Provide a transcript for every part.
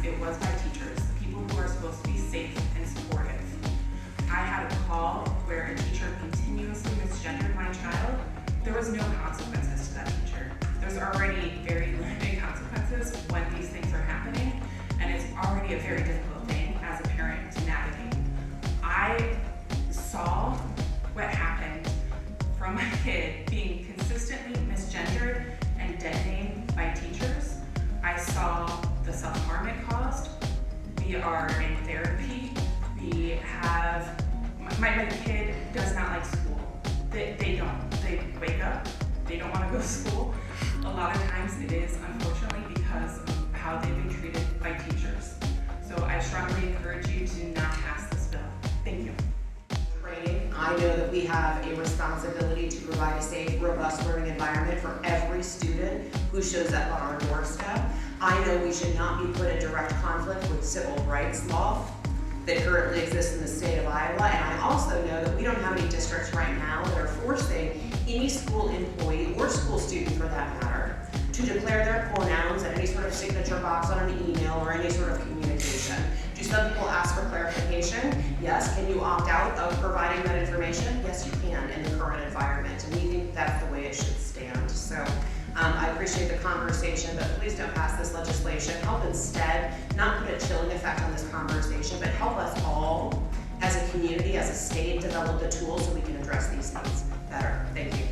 it was by teachers, people who are supposed to be safe and supportive. I had a call where a teacher continuously misgendered my child. There was no consequences to that teacher. There's already very limited consequences when these things are happening, and it's already a very difficult thing as a parent to navigate. I saw what happened from my kid being consistently misgendered and dead-named by teachers. I saw the self-harm it caused. We are in therapy. We have, my kid does not like school. They don't. They wake up, they don't want to go to school. A lot of times it is unfortunately because of how they've been treated by teachers. So I strongly encourage you to not pass this bill. Thank you. I know that we have a responsibility to provide a safe, robust learning environment for every student who shows up on our doorstep. I know we should not be put in direct conflict with civil rights law that currently exists in the state of Iowa, and I also know that we don't have any districts right now that are forcing any school employee or school student for that matter to declare their pronouns at any sort of signature box on an email or any sort of communication. Do some people ask for clarification? Yes. Can you opt out of providing that information? Yes, you can in the current environment, and we think that's the way it should stand. So I appreciate the conversation, but please don't pass this legislation. Help instead not put a chilling effect on this conversation, but help us all as a community, as a state, develop the tools so we can address these things better. Thank you.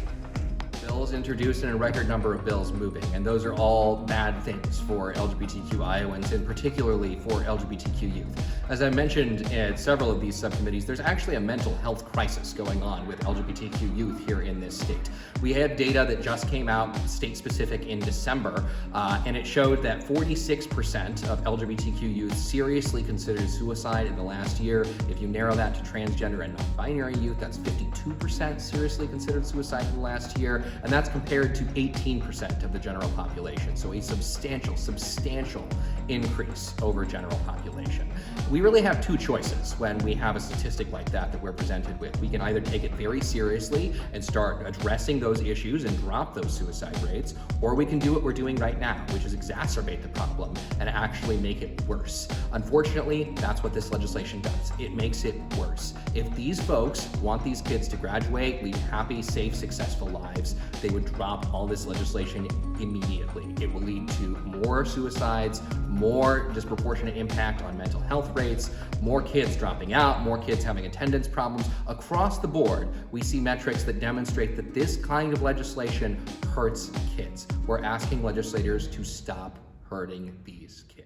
Bills introduced and a record number of bills moving, and those are all bad things for LGBTQ Iowans and particularly for LGBTQ youth. As I mentioned in several of these subcommittees, there's actually a mental health crisis going on with LGBTQ youth here in this state. We had data that just came out state-specific in December, and it showed that 46% of LGBTQ youth seriously considered suicide in the last year. If you narrow that to transgender and non-binary youth, that's 52% seriously considered suicide in the last year, and that's compared to 18% of the general population. So a substantial increase over general population. We really have two choices when we have a statistic like that we're presented with. We can either take it very seriously and start addressing those issues and drop those suicide rates, or we can do what we're doing right now, which is exacerbate the problem and actually make it worse. Unfortunately, that's what this legislation does. It makes it worse. If these folks want these kids to graduate, lead happy, safe, successful lives, they would drop all this legislation immediately. It will lead to more suicides, more disproportionate impact on mental health rates, more kids dropping out, more kids having attendance problems. Across the board, we see metrics that demonstrate that this kind of legislation hurts kids. We're asking legislators to stop hurting these kids.